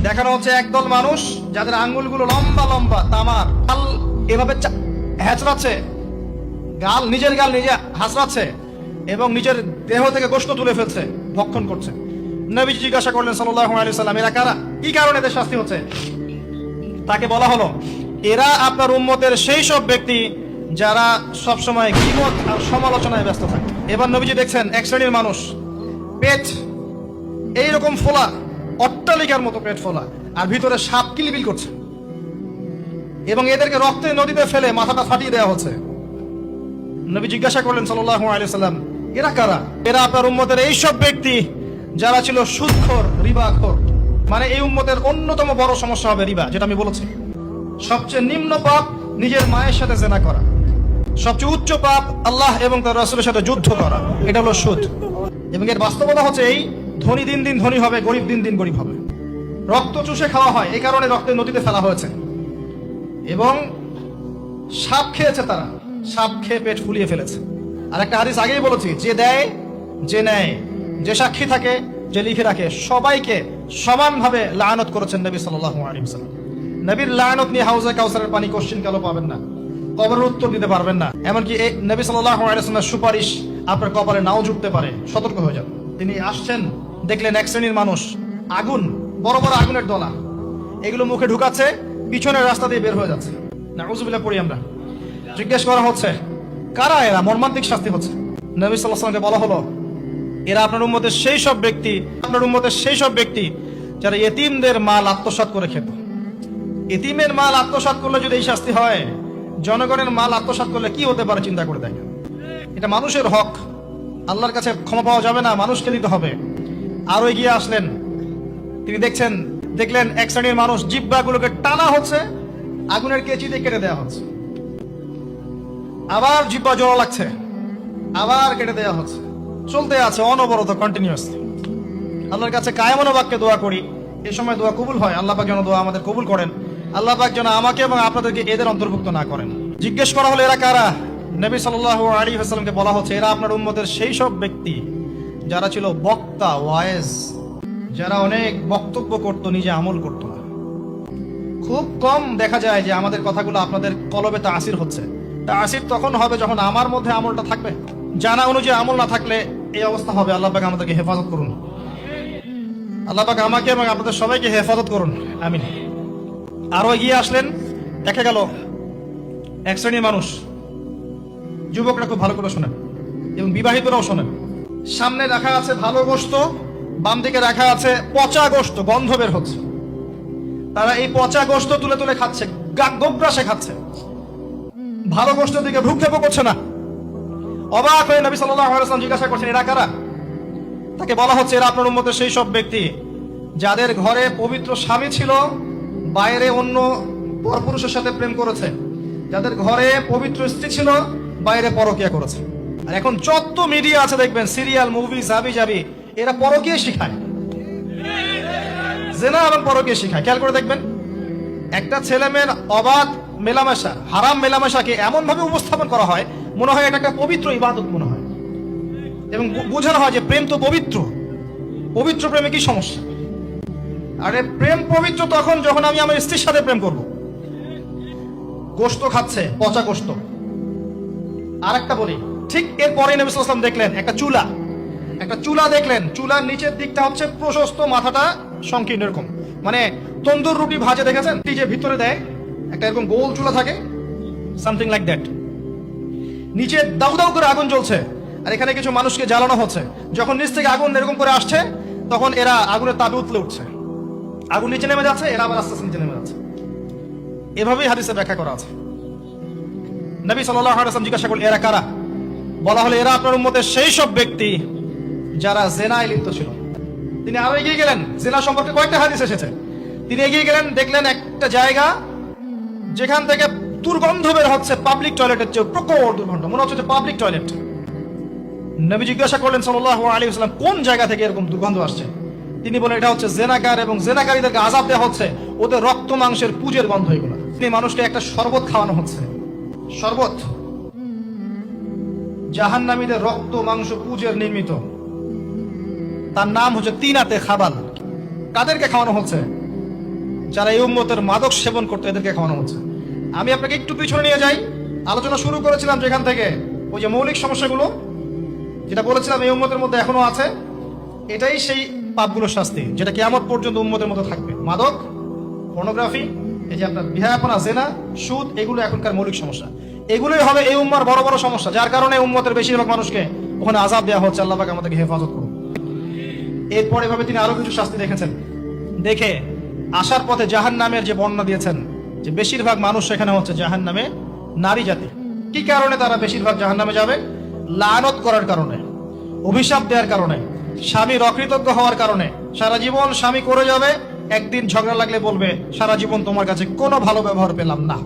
দেখানো হচ্ছে একদল মানুষ যাদের আঙ্গুলগুলো লম্বা লম্বা তামার, গাল এভাবে হ্যাচড়াচ্ছে, নিজের গাল নিজে হাসড়াচ্ছে এবং নিজের দেহ থেকে গোশত তুলে ফেলছে, ভক্ষণ করছে। নবী জিজ্ঞাসা করলেন সাল্লাল্লাহু আলাইহি ওয়াসাল্লাম, এরা কারা, কি কারণে এদের শাস্তি হচ্ছে? তাকে বলা হলো, এরা আপনার উম্মতের সেই সব ব্যক্তি যারা সবসময় গীবত আর সমালোচনায় ব্যস্ত থাকে। এবার নবীজি দেখছেন এক শ্রেণীর মানুষ, পেট এইরকম ফোলা, অট্টালিকার মতো পেট ফোলা, আর ভিতরে সাপ কিলবিল করছে, এবং এদেরকে রক্তে নদীতে ফেলে মাথাটা ফাটিয়ে দেওয়া হচ্ছে। নবী জিজ্ঞাসা করলেন সাল্লাল্লাহু আলাইহি ওয়াসাল্লাম, এরা কারা? এরা আপনার উম্মতের এই সব ব্যক্তি যারা ছিল সুদখোর, রিবাখোর। মানে এই উম্মতের অন্যতম বড় সমস্যা হবে রিবা, যেটা আমি বলেছি। সবচেয়ে নিম্ন পাপ নিজের মায়ের সাথে জেনা করা, সবচেয়ে উচ্চ পাপ আল্লাহ এবং তার রাসূলের সাথে যুদ্ধ করা, এটা হলো সুদ। এবং এর বাস্তবতা হচ্ছে এই, ধনী দিন দিন ধনী হবে, গরিব দিন দিন গরিব হবে। রক্ত চুষে খাওয়া হয়, এই কারণে রক্তের নদীতে ফেলা হয়েছে। এবং সাপ খেয়েছে তারা, সাপ খেয়ে পেট ফুলিয়ে ফেলেছে। আর একটা হাদিস আগেই বলেছি, যে দেয়, যে নেয়, যে সাক্ষী থাকে, যে লিখে রাখে, সবাইকে সমানভাবে লানত করেছেন নবী সাল্লাল্লাহু আলাইহি ওয়াসাল্লাম। নবীর লানত নিয়ে হাউজে কাউসারের পানি কোশ্চিন কালো পাবেন না, কবরের উত্তর দিতে পারবেন না। এমনকি এই নবী সাল্লাল্লাহু আলাইহি ওয়াসাল্লামের সুপারিশ আপনার কপালে নাও জুটতে পারে, সতর্ক হয়ে যান। তিনি আসছেন, দেখলেন এক শ্রেণীর মানুষ আগুন, বড় বড় আগুনের দলা, এগুলো মুখে ঢুকাচ্ছে, পিছনের রাস্তা দিয়ে বের হয়ে যাচ্ছে। নাউযুবিল্লাহ পড়ি আমরা। জিজ্ঞেস করা হচ্ছে, কারা এরা? মর্মান্তিক শাস্তি হচ্ছে। নবী সাল্লাল্লাহু আলাইহি ওয়াসাল্লামকে বলা হলো, এরা আপনার উম্মতের সেই সব ব্যক্তি যারা এতিমদের মাল আত্মসাৎ করে খেত। এতিমের মাল আত্মসাৎ করলে যদি এই শাস্তি হয়, জনগণের মাল আত্মসাৎ করলে কি হতে পারে চিন্তা করে দেখেন। এটা মানুষের হক, আল্লাহর কাছে ক্ষমা পাওয়া যাবে না, মানুষকে দিতে হবে। আরো এগিয়ে আসলেন, তিনি দেখলেন এক শ্রেণীর মানুষ জিহ্বাগুলোকে টানা হচ্ছে, আগুনের কেচি দিয়ে কেটে দেওয়া হচ্ছে, আবার জিহ্বা জোড়া লাগছে, আবার কেটে দেওয়া হচ্ছে, চলতে আছে অনবরত, কন্টিনিউয়াসলি। আল্লাহর কাছে কায়েমনো বাক্যে দোয়া করি, এই সময় দোয়া কবুল হয়। আল্লাহ পাক যেন দোয়া আমাদের কবুল করেন, আল্লাহ পাক যেন আমাকে এবং আপনাদেরকে এদের অন্তর্ভুক্ত না করেন। জিজ্ঞেস করা হলো, এরা কারা? নবী সাল্লাল্লাহু আলাইহি ওয়াসাল্লামকে বলা হচ্ছে, এরা আপনার উম্মতের সেই সব ব্যক্তি যারা ছিল বক্তা, ওয়াইজ, যারা অনেক বক্তব্য করত, নিজে আমল করত না। খুব কম দেখা যায় যে আমাদের কথাগুলো আপনাদের কলবে তাসির হচ্ছে। তাসির তখন হবে যখন আমার মধ্যে আমলটা থাকবে। জানা অনুযায়ী আমল না থাকলে এই অবস্থা হবে। আল্লাহ পাক আমাদেরকে হেফাজত করুন, আল্লাহ পাক আমাকে এবং আপনাদের সবাইকে হেফাজত করুন, আমিন। আরো এগিয়ে আসলেন, দেখা গেল এক শ্রেণীর মানুষ, যুবকরা খুব ভালো করে শোনেন এবং বিবাহিতরাও শোনেন। সামনে রাখা আছে ভালো গোশত, বাম দিকে রাখা আছে পচা গোশত, গন্ধ বের হচ্ছে। তারা এই পচা গোশত তুলে তুলে খাচ্ছে, গোগ্রাসে খাচ্ছে, ভালো গোশতের দিকে ভ্রুক্ষেপও করছে না। অবাক হয়ে নবী সাল্লাল্লাহু আলাইহি ওয়াসাল্লাম জিজ্ঞাসা করছেন, এরা কারা? তাকে বলা হচ্ছে, এরা আপনার উম্মতের সেই সব ব্যক্তি যাদের ঘরে পবিত্র স্বামী ছিল, বাইরে অন্য পরপুরুষের সাথে প্রেম করেছে, যাদের ঘরে পবিত্র স্ত্রী ছিল, বাইরে পরকিয়া করেছে। আর এখন যত মিডিয়া আছে দেখবেন, সিরিয়াল, মুভি, জাবি জাবি, এরা পরকিয়া শিখায়, জেনা এবং পরকিয়া শিখায়। খেয়াল করে দেখবেন, একটা ছেলে মেয়ের অবাধ মেলামেশা, হারাম মেলামেশাকে এমন ভাবে উপস্থাপন করা হয়, মনে হয় এটা একটা পবিত্র ইবাদত মনে হয়, এবং বোঝানো হয় যে প্রেম তো পবিত্র। পবিত্র প্রেমে কি সমস্যা? আরে প্রেম পবিত্র তখন যখন আমি আমার স্ত্রীর সাথে প্রেম করব। গোশত খাচ্ছে, পচা গোশত। আর একটা বলি, ঠিক এরপরে নবী সাল্লাল্লাহু আলাইহি ওয়াসাল্লাম দেখলেন একটা চুলা দেখলেন, চুলার নিচের দিকটা হচ্ছে প্রশস্ত, মাথাটা সংকীর্ণ, এরকম মানে তন্দুর রুটি ভাজে দেখেছেন, যে ভিতরে দেয় একটা এরকম গোল চুলা থাকে, সামথিং লাইক দ্যাট। নিচে দাউ দাউ করে আগুন জ্বলছে, আর এখানে কিছু মানুষকে জ্বালানো হচ্ছে। যখন নিচ থেকে আগুন এরকম করে আসছে, তখন এরা আগুনের তাপে উতলে উঠছে, আগুন নিচে নেমে যাচ্ছে, এরা আবার আস্তে আস্তে নিচে নেমে যাচ্ছে। এভাবেই হাদিসে ব্যাখ্যা করা আছে। নবী সাল্লাল্লাহু আলাইহি ওয়াসাল্লাম জিজ্ঞাসা করলেন, এরা কারা? বলা হলো, এরা আপনার উম্মতের সেই সব ব্যক্তি যারা জেনায় লিপ্ত ছিল। তিনি আরো এগিয়ে গেলেন, জেনা সম্পর্কে কয়েকটা হাদিস এসেছে। তিনি এগিয়ে গেলেন, দেখলেন একটা জায়গা যেখান থেকে দুর্গন্ধ বের হচ্ছে, পাবলিক টয়লেটের চেয়ে প্রকট দুর্গন্ধ, মনে হচ্ছে পাবলিক টয়লেট। নবী জিজ্ঞাসা করলেন সাল্লাল্লাহু আলাইহি ওয়াসাল্লাম, কোন জায়গা থেকে এরকম দুর্গন্ধ আসছে? তিনি বলেন, এটা হচ্ছে জেনাকার, এবং জেনাকারীদেরকে আযাব দেওয়া হচ্ছে, ওদের রক্ত মাংসের পুজের গন্ধ এগুলো। তিনি মানুষকে একটা শরবত খাওয়ানো হচ্ছে, শরবত জাহান্নামীদের রক্ত মাংস পুজের নির্মিত, তার নাম হচ্ছে তিনাতে খাবাল। কাদেরকে খাওয়ানো হচ্ছে? যারা এই উম্মতের মাদক সেবন করতে এদেরকে খাওয়ানো হচ্ছে। আমি আপনাকে একটু পিছনে নিয়ে যাই। আলোচনা শুরু করেছিলাম যেখান থেকে, ওই যে মৌলিক সমস্যাগুলো যেটা বলেছিলাম এই উম্মতের মধ্যে এখনো আছে, এটাই সেই পাপগুলোর শাস্তি যেটা কিয়ামত পর্যন্ত উম্মতের মধ্যে থাকবে। মাদক, পর্নোগ্রাফি, এই যে আপনার বিহায়াপনা, জেনা, সুদ, এগুলো এখনকার মৌলিক সমস্যা। এগুলোই হবে এই উম্মার বড় বড় সমস্যা, যার কারণে উম্মতের বেশিরভাগ মানুষকে ওখানে আযাব দেওয়া হচ্ছে। আল্লাহ পাক আমাদেরকে হেফাজত করুন। এরপর এভাবে তিনি আরো কিছু শাস্তি দেখেছেন, দেখে আসার পথে জাহান্নামের যে বর্ণনা দিয়েছেন যে বেশিরভাগ মানুষ সেখানে হচ্ছে জাহান্নামে নারী জাতি। কি কারণে তারা বেশিরভাগ জাহান্নামে যাবে? লানত করার কারণে, অভিশাপ দেওয়ার কারণে, স্বামীর অকৃতজ্ঞ হওয়ার কারণে। সারা জীবন স্বামী করে যাবে, একদিন ঝগড়া লাগলে বলবে সারা জীবন তোমার কাছে কোনো ভালো ব্যবহার পেলাম না।